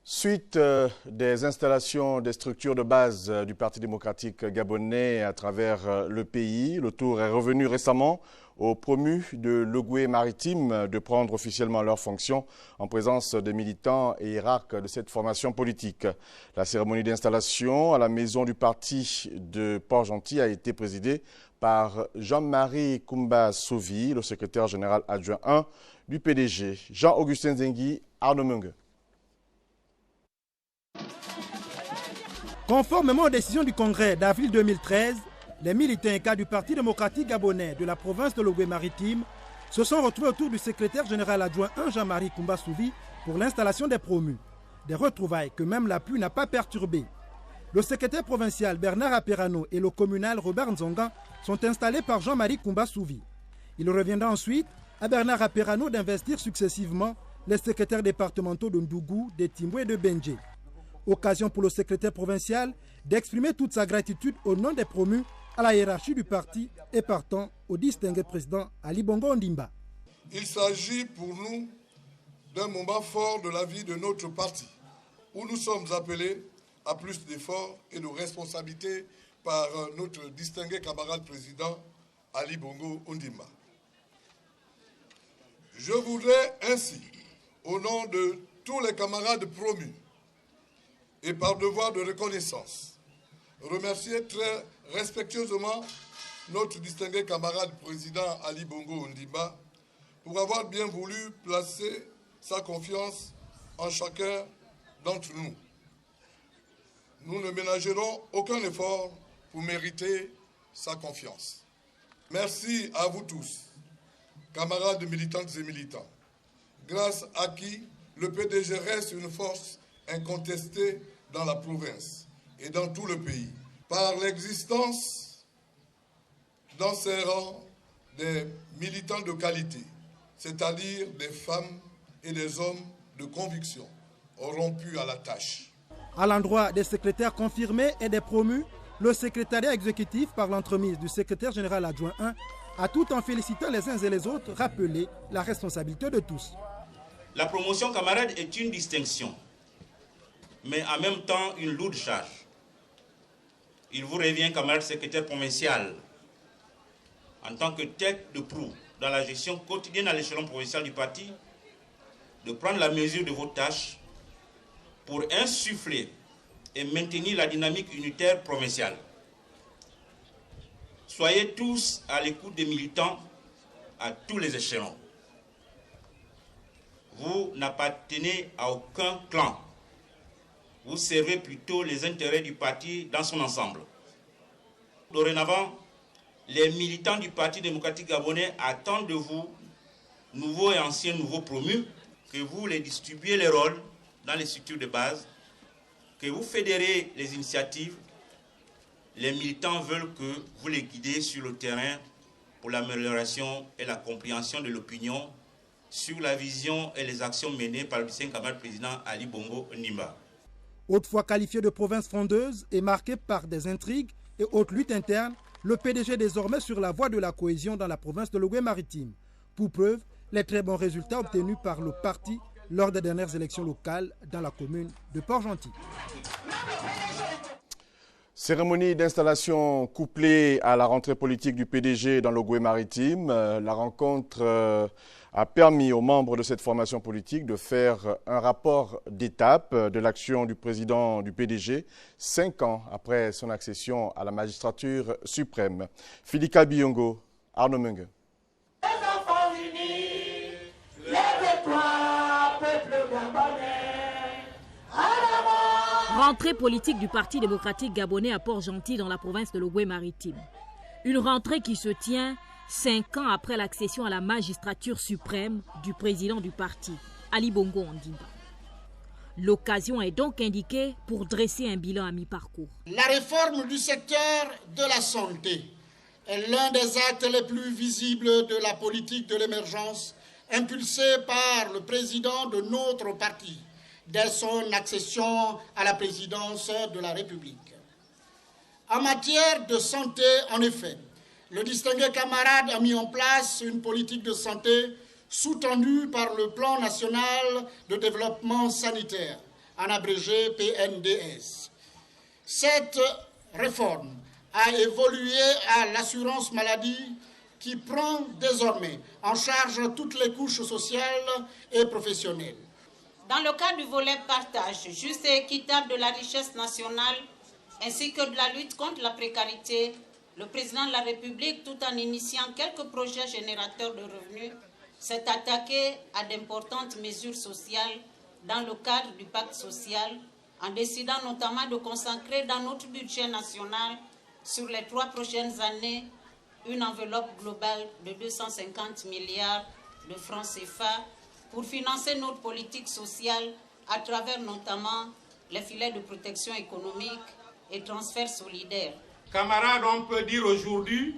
Suite des installations des structures de base du Parti démocratique gabonais à travers le pays, le tour est revenu récemment aux promus de l'Ogooué maritime de prendre officiellement leurs fonctions en présence des militants et hiérarques de cette formation politique. La cérémonie d'installation à la maison du parti de Port-Gentil a été présidée par Jean-Marie Koumba Souvi, le secrétaire général adjoint 1 du PDG. Jean-Augustin Zengui, Arnaud Mungue. Conformément aux décisions du Congrès d'avril 2013, les militants et cadres du Parti démocratique gabonais de la province de l'Ogooué maritime se sont retrouvés autour du secrétaire général adjoint 1 Jean-Marie Koumba Souvi pour l'installation des promus. Des retrouvailles que même la pluie n'a pas perturbées. Le secrétaire provincial Bernard Aperano et le communal Robert Nzonga sont installés par Jean-Marie Koumba Souvi. Il reviendra ensuite à Bernard Aperano d'investir successivement les secrétaires départementaux de Ndougou, de Timbou et de Benjé. Occasion pour le secrétaire provincial d'exprimer toute sa gratitude au nom des promus à la hiérarchie du parti et partant au distingué président Ali Bongo Ondimba. Il s'agit pour nous d'un moment fort de la vie de notre parti, où nous sommes appelés à plus d'efforts et de responsabilités par notre distingué camarade président Ali Bongo Ondimba. Je voudrais ainsi, au nom de tous les camarades promus, et par devoir de reconnaissance, remercier très respectueusement notre distingué camarade président Ali Bongo Ondimba pour avoir bien voulu placer sa confiance en chacun d'entre nous. Nous ne ménagerons aucun effort pour mériter sa confiance. Merci à vous tous, camarades militantes et militants, grâce à qui le PDG reste une force incontestée dans la province et dans tout le pays, par l'existence dans ses rangs des militants de qualité, c'est-à-dire des femmes et des hommes de conviction, rompus à la tâche. À l'endroit des secrétaires confirmés et des promus, le secrétariat exécutif, par l'entremise du secrétaire général adjoint 1, a tout en félicitant les uns et les autres rappelé la responsabilité de tous. La promotion camarade est une distinction, mais en même temps une lourde charge. Il vous revient, camarade secrétaire provincial, en tant que tête de proue dans la gestion quotidienne à l'échelon provincial du parti, de prendre la mesure de vos tâches pour insuffler et maintenir la dynamique unitaire provinciale. Soyez tous à l'écoute des militants à tous les échelons. Vous n'appartenez à aucun clan. Vous servez plutôt les intérêts du parti dans son ensemble. Dorénavant, les militants du Parti démocratique gabonais attendent de vous, nouveaux et anciens nouveaux promus, que vous les distribuiez les rôles dans les structures de base, que vous fédérez les initiatives. Les militants veulent que vous les guidez sur le terrain pour l'amélioration et la compréhension de l'opinion sur la vision et les actions menées par le distingué camarade président Ali Bongo Ondimba. Autrefois qualifié de province frondeuse et marqué par des intrigues et hautes luttes internes, le PDG est désormais sur la voie de la cohésion dans la province de l'Ogooué maritime. Pour preuve, les très bons résultats obtenus par le parti lors des dernières élections locales dans la commune de Port-Gentil. Cérémonie d'installation couplée à la rentrée politique du PDG dans l'Ogooué maritime. La rencontre a permis aux membres de cette formation politique de faire un rapport d'étape de l'action du président du PDG 5 ans après son accession à la magistrature suprême. Filika Biongo, Arnaud Mungue. Rentrée politique du Parti démocratique gabonais à Port-Gentil dans la province de l'Ogooué maritime. Une rentrée qui se tient 5 ans après l'accession à la magistrature suprême du président du parti, Ali Bongo Ondimba. L'occasion est donc indiquée pour dresser un bilan à mi-parcours. La réforme du secteur de la santé est l'un des actes les plus visibles de la politique de l'émergence impulsée par le président de notre parti dès son accession à la présidence de la République. En matière de santé, en effet, le distingué camarade a mis en place une politique de santé sous-tendue par le plan national de développement sanitaire, en abrégé PNDS. Cette réforme a évolué à l'assurance maladie qui prend désormais en charge toutes les couches sociales et professionnelles. Dans le cadre du volet partage juste et équitable de la richesse nationale ainsi que de la lutte contre la précarité, le président de la République, tout en initiant quelques projets générateurs de revenus, s'est attaqué à d'importantes mesures sociales dans le cadre du pacte social, en décidant notamment de consacrer dans notre budget national sur les 3 prochaines années une enveloppe globale de 250 milliards de francs CFA pour financer notre politique sociale à travers notamment les filets de protection économique et transferts solidaires. Camarades, on peut dire aujourd'hui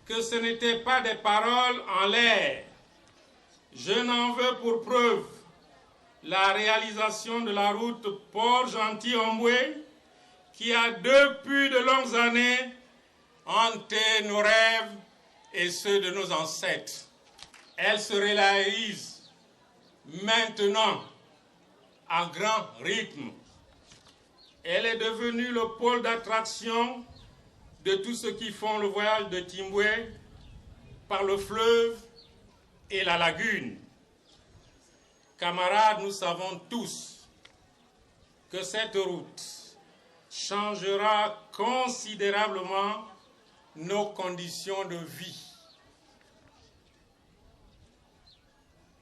que ce n'étaient pas des paroles en l'air. Je n'en veux pour preuve la réalisation de la route Port-Gentil-Omboué qui a depuis de longues années hanté nos rêves et ceux de nos ancêtres. Elle se réalise maintenant à grand rythme. Elle est devenue le pôle d'attraction de tous ceux qui font le voyage de Timboué par le fleuve et la lagune. Camarades, nous savons tous que cette route changera considérablement nos conditions de vie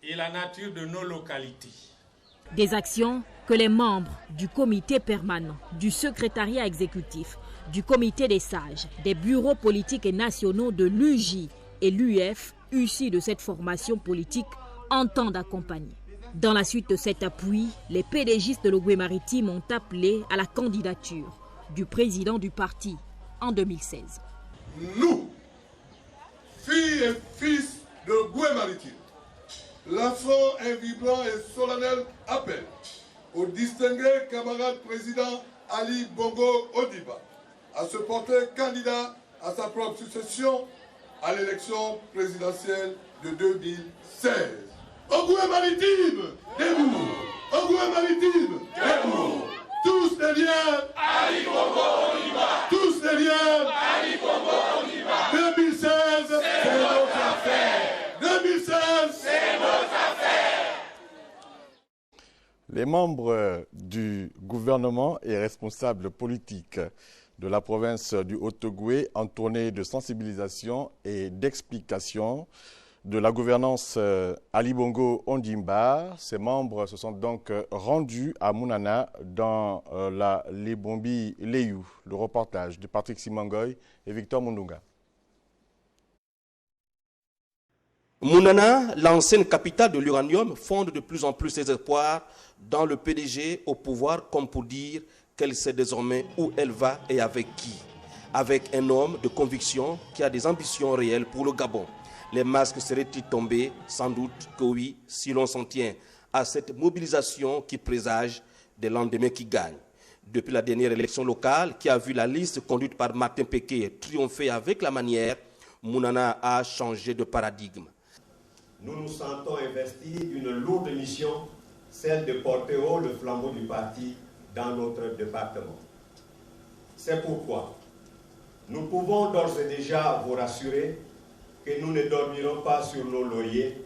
et la nature de nos localités. Des actions que les membres du comité permanent, du secrétariat exécutif, du comité des sages, des bureaux politiques et nationaux de l'UJ et l'UF, issus de cette formation politique, entendent accompagner. Dans la suite de cet appui, les PDGistes de l'Ogooué Maritime ont appelé à la candidature du président du parti en 2016. Nous, filles et fils de l'Ogooué Maritime, lançons un vibrant et solennel appel au distingué camarade président Ali Bongo Ondimba à se porter candidat à sa propre succession à l'élection présidentielle de 2016. Ogooué Maritime, debout! Ogooué Maritime, debout! Tous les liens, Ali Bongo Ondimba! Tous les liens, Ali Bongo Ondimba! 2016, c'est notre affaire! 2016, c'est notre affaire! Les membres du gouvernement et responsables politiques de la province du Haut-Ogooué en tournée de sensibilisation et d'explication de la gouvernance Ali Bongo Ondimba. Ces membres se sont donc rendus à Mounana dans la Libombi Leyou. Le reportage de Patrick Simangoy et Victor Mundunga. Mounana, l'ancienne capitale de l'uranium, fonde de plus en plus ses espoirs dans le PDG au pouvoir, comme pour dire qu'elle sait désormais où elle va et avec qui. Avec un homme de conviction qui a des ambitions réelles pour le Gabon. Les masques seraient-ils tombés? Sans doute que oui, si l'on s'en tient à cette mobilisation qui présage des lendemains qui gagnent. Depuis la dernière élection locale, qui a vu la liste conduite par Martin Péké triompher avec la manière, Mounana a changé de paradigme. Nous nous sentons investis d'une lourde mission, celle de porter haut le flambeau du parti dans notre département. C'est pourquoi nous pouvons d'ores et déjà vous rassurer que nous ne dormirons pas sur nos lauriers,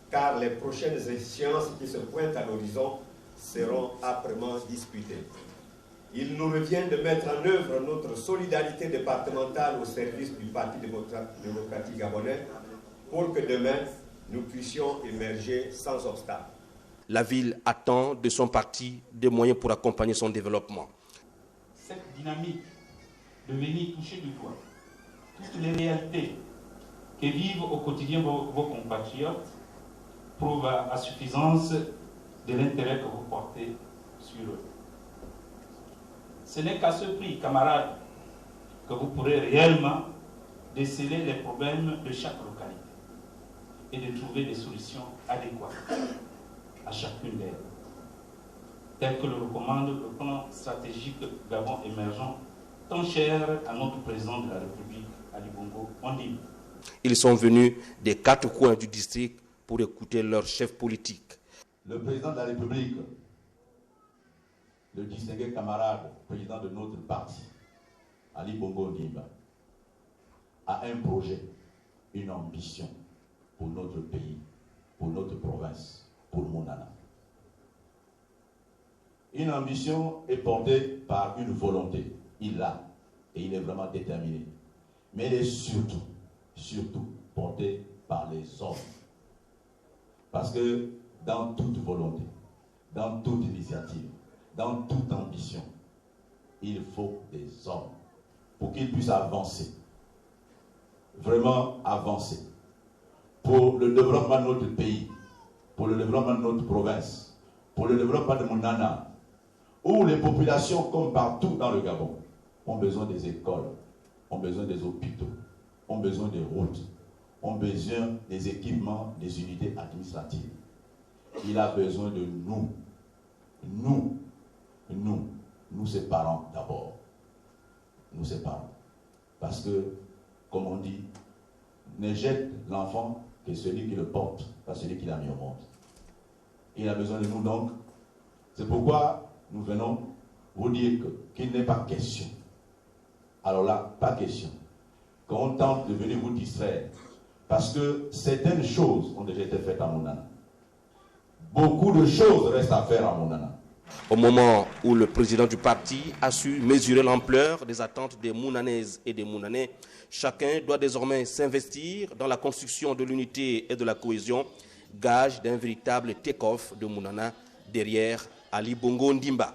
car les prochaines échéances qui se pointent à l'horizon seront âprement disputées. Il nous revient de mettre en œuvre notre solidarité départementale au service du Parti démocratique gabonais pour que demain, nous puissions émerger sans obstacle. La ville attend de son parti des moyens pour accompagner son développement. Cette dynamique de venir toucher du doigt toutes les réalités que vivent au quotidien vos compatriotes prouve à suffisance de l'intérêt que vous portez sur eux. Ce n'est qu'à ce prix, camarades, que vous pourrez réellement déceler les problèmes de chaque localité et de trouver des solutions adéquates à chacune d'elles, tel que le recommande le plan stratégique Gabon émergent, tant cher à notre président de la République, Ali Bongo Ondimba. Ils sont venus des 4 coins du district pour écouter leur chef politique. Le président de la République le distingué camarade président de notre parti, Ali Bongo Ondimba, a un projet, une ambition pour notre pays, pour notre province, pour Mounana. Une ambition est portée par une volonté. Il l'a et il est vraiment déterminé. Mais elle est surtout portée par les hommes. Parce que dans toute volonté, dans toute initiative, dans toute ambition, il faut des hommes pour qu'ils puissent avancer. Vraiment avancer. Pour le développement de notre pays, pour le développement de notre province, pour le développement de Mounana, où les populations, comme partout dans le Gabon, ont besoin des écoles, ont besoin des hôpitaux, ont besoin des routes, ont besoin des équipements, des unités administratives. Il a besoin de nous ses parents d'abord. Nous ses parents. Parce que, comme on dit, ne jette l'enfant que celui qui le porte, pas celui qui l'a mis au monde. Il a besoin de nous donc. C'est pourquoi nous venons vous dire qu'il n'est pas question. Alors là, pas question. Qu'on tente de venir vous distraire. Parce que certaines choses ont déjà été faites à Mounana. Beaucoup de choses restent à faire à Mounana. Au moment où le président du parti a su mesurer l'ampleur des attentes des Mounanaises et des Mounanais, chacun doit désormais s'investir dans la construction de l'unité et de la cohésion, gage d'un véritable take-off de Mounana derrière Ali Bongo Ondimba.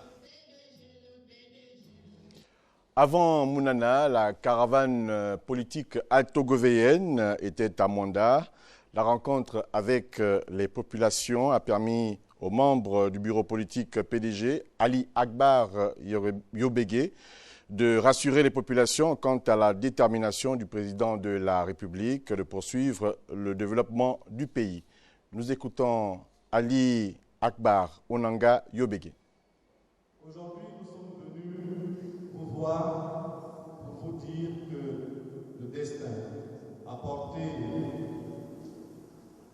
Avant Mounana, la caravane politique altogovéenne était à Mwanda. La rencontre avec les populations a permis aux membres du bureau politique PDG, Ali Akbar Yobégué, de rassurer les populations quant à la détermination du président de la République de poursuivre le développement du pays. Nous écoutons Ali Akbar Onanga Yobégué. Aujourd'hui, nous sommes venus vous voir pour vous dire que le destin a porté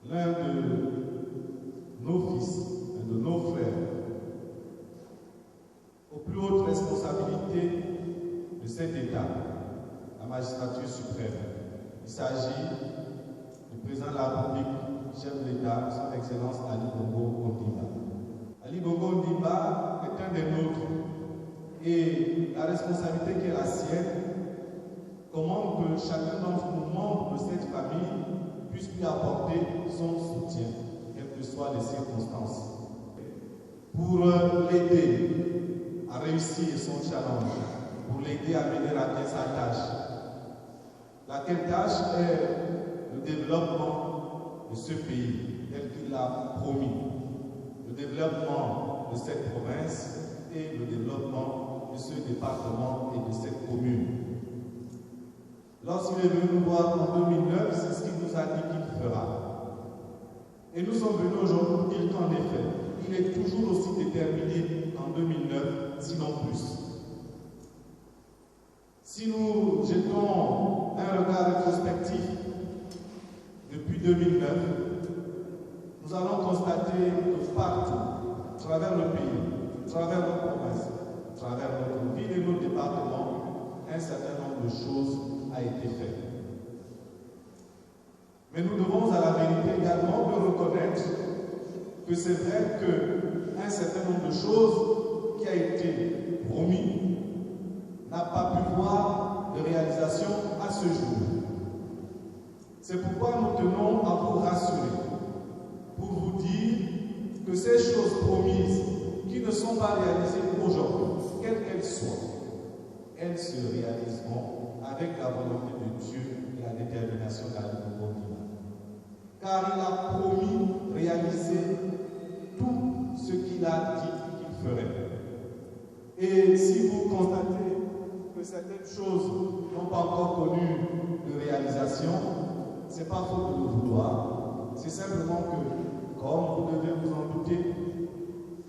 l'un de nos fils, l'un de nos frères, aux plus hautes responsabilités de cet État, la magistrature suprême. Il s'agit du président de la République, chef de l'État, son Excellence Ali Bongo Ondimba. Ali Bongo Ondimba est un des nôtres et la responsabilité qui est la sienne commande que chacun d'entre nous, membres de cette famille, puisse lui apporter son soutien, quelles que soient les circonstances, pour l'aider à réussir son challenge, pour l'aider à mener à bien sa tâche. Laquelle tâche est le développement de ce pays, tel qu'il l'a promis, le développement de cette province et le développement de ce département et de cette commune. Lorsqu'il est venu nous voir en 2009, c'est ce qu'il nous a dit qu'il fera. Et nous sommes venus aujourd'hui pour dire qu'en effet, il est toujours aussi déterminé qu'en 2009, sinon plus. Si nous jetons un regard rétrospectif depuis 2009, nous allons constater que partout, à travers le pays, à travers nos provinces, à travers notre ville et nos départements, un certain nombre de choses a été fait. Mais nous devons à la vérité également de reconnaître que c'est vrai qu'un certain nombre de choses qui a été promis n'a pas pu voir de réalisation à ce jour. C'est pourquoi nous tenons à vous rassurer, pour vous dire que ces choses promises qui ne sont pas réalisées aujourd'hui, quelles qu'elles soient, elles se réaliseront avec la volonté de Dieu et la détermination d'Ali Bongo Ondimba. Car il a promis réaliser tout ce qu'il a dit qu'il ferait. Et si vous constatez que certaines choses n'ont pas encore connu de réalisation, ce n'est pas faute de le vouloir. C'est simplement que, comme vous devez vous en douter,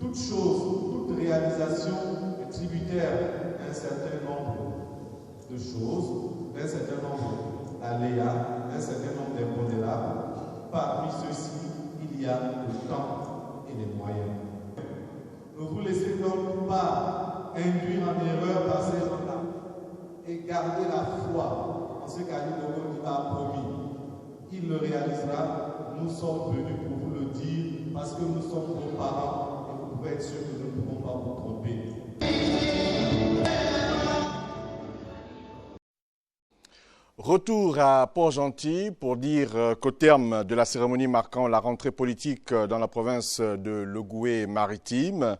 toute chose, toute réalisation est tributaire d'un certain nombre de choses, d'un certain nombre d'aléas, d'un certain nombre d'impondérables. Parmi ceux-ci, il y a le temps et les moyens. Ne vous laissez donc pas induire en erreur par ces gens-là et gardez la foi en ce qu'Ali Bongo Ondimba a promis. Il le réalisera. Nous sommes venus pour vous le dire parce que nous sommes vos parents et vous pouvez être sûr que nous ne pouvons pas vous tromper. Retour à Port-Gentil pour dire qu'au terme de la cérémonie marquant la rentrée politique dans la province de l'Ogooué-Maritime,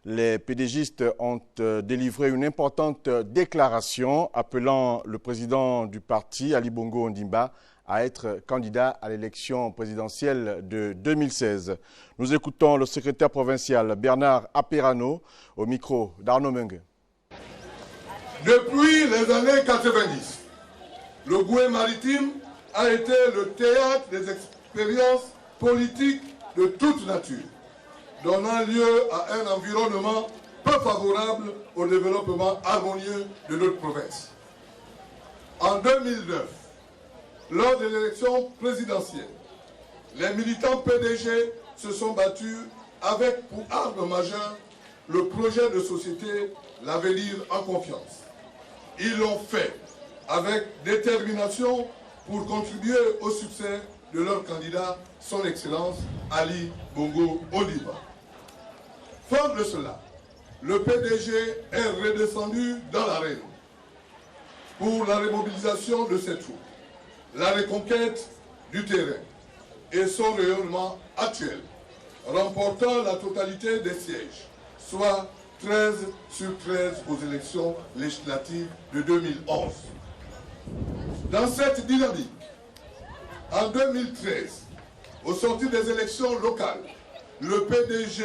les pédégistes ont délivré une importante déclaration appelant le président du parti, Ali Bongo Ondimba, à être candidat à l'élection présidentielle de 2016. Nous écoutons le secrétaire provincial Bernard Aperano au micro d'Arnaud Mengue. Depuis les années 90, l'Ogooué-Maritime a été le théâtre des expériences politiques de toute nature, donnant lieu à un environnement peu favorable au développement harmonieux de notre province. En 2009, lors de l'élection présidentielle, les militants PDG se sont battus avec pour arme majeure le projet de société L'Avenir en confiance. Ils l'ont fait avec détermination pour contribuer au succès de leur candidat, son Excellence Ali Bongo Ondimba. Fort de cela, le PDG est redescendu dans l'arène pour la remobilisation de ses troupes, la reconquête du terrain et son rayonnement actuel, remportant la totalité des sièges, soit 13 sur 13 aux élections législatives de 2011. Dans cette dynamique, en 2013, au sortir des élections locales, le PDG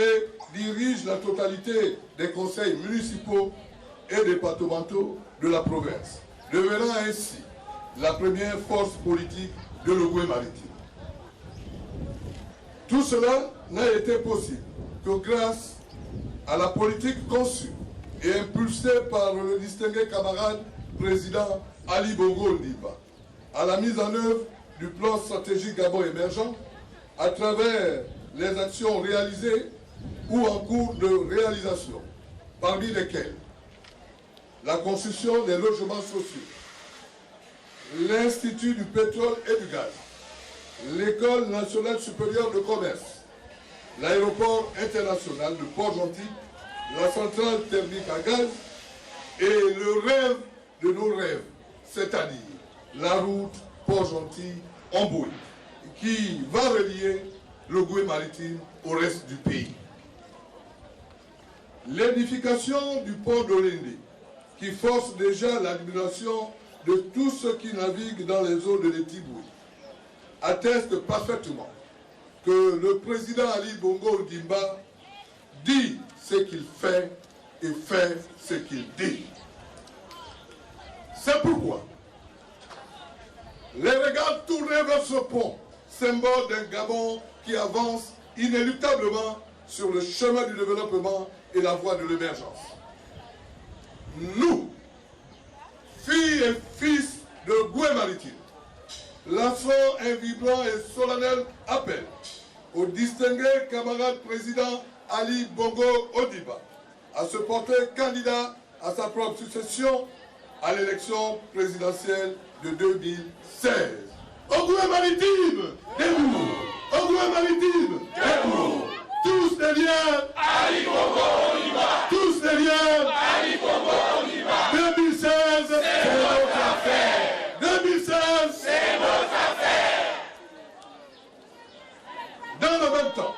dirige la totalité des conseils municipaux et départementaux de la province, devenant ainsi la première force politique de l'Ogooué-Maritime. Tout cela n'a été possible que grâce à la politique conçue et impulsée par le distingué camarade président Ali Bongo Ondimba, à la mise en œuvre du plan stratégique Gabon émergent, à travers les actions réalisées ou en cours de réalisation, parmi lesquelles la construction des logements sociaux, l'Institut du pétrole et du gaz, l'École nationale supérieure de commerce, l'aéroport international de Port-Gentil, la centrale thermique à gaz et le rêve de nos rêves, c'est-à-dire la route Port-Gentil-Omboué, qui va relier l'Ogooué-Maritime au reste du pays. L'édification du port d'Olendé, qui force déjà l'admiration de tous ceux qui naviguent dans les eaux de l'Etiboué, atteste parfaitement que le président Ali Bongo Ondimba dit ce qu'il fait et fait ce qu'il dit. C'est pourquoi les regards tournés vers ce pont, symbole d'un Gabon qui avance inéluctablement sur le chemin du développement et la voie de l'émergence. Nous, filles et fils de Ogooué-Maritime, lançons un vibrant et solennel appel au distingué camarade président Ali Bongo Ondimba à se porter candidat à sa propre succession à l'élection présidentielle de 2016. Ogooué-Maritime, debout! Ogooué-Maritime, debout! Tous derrière Ali Bongo Ondimba! Tous derrière Ali Bongo Ondimba! 2016, c'est notre affaire! 2016, c'est notre affaire! Dans le même temps,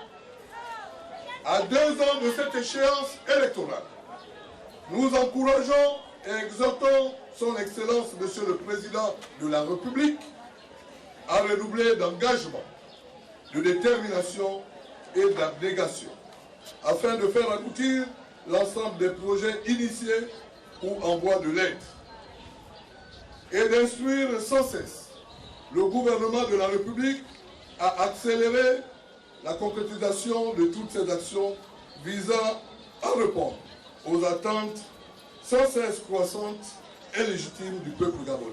à 2 ans de cette échéance électorale, nous encourageons et exhortons son Excellence, Monsieur le Président de la République, à redoubler d'engagement, de détermination et d'abnégation, afin de faire aboutir l'ensemble des projets initiés ou en voie de l'être, et d'instruire sans cesse le gouvernement de la République à accélérer la concrétisation de toutes ces actions visant à répondre aux attentes sans cesse croissantes et légitimes du peuple gabonais,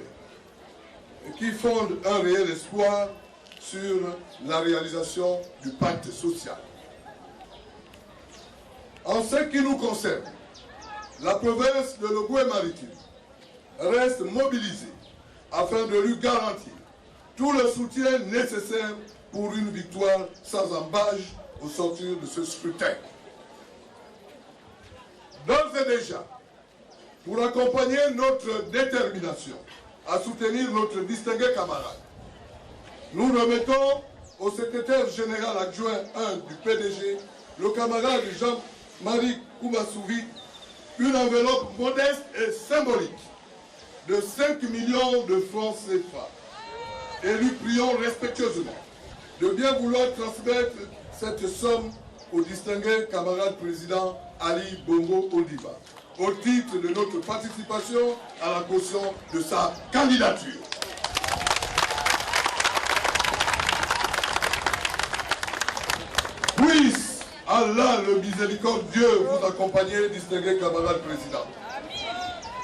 et qui fondent un réel espoir sur la réalisation du pacte social. En ce qui nous concerne, la province de l'Ogooué-Maritime reste mobilisée afin de lui garantir tout le soutien nécessaire pour une victoire sans embâche au sortir de ce scrutin. D'ores et déjà, pour accompagner notre détermination à soutenir notre distingué camarade, nous remettons au secrétaire général adjoint 1 du PDG, le camarade Jean-Marie Koumbasouvi, une enveloppe modeste et symbolique de 5 millions de francs CFA. Et lui prions respectueusement de bien vouloir transmettre cette somme au distingué camarade président Ali Bongo Ondimba, au titre de notre participation à la caution de sa candidature. Puisse Allah le miséricordieux vous accompagner, distingué camarade président,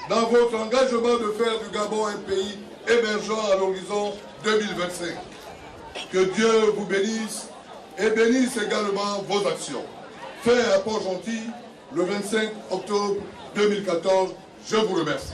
dans votre engagement de faire du Gabon un pays émergent à l'horizon 2025. Que Dieu vous bénisse et bénisse également vos actions. Fait à Port-Gentil le 25 octobre 2014. Je vous remercie.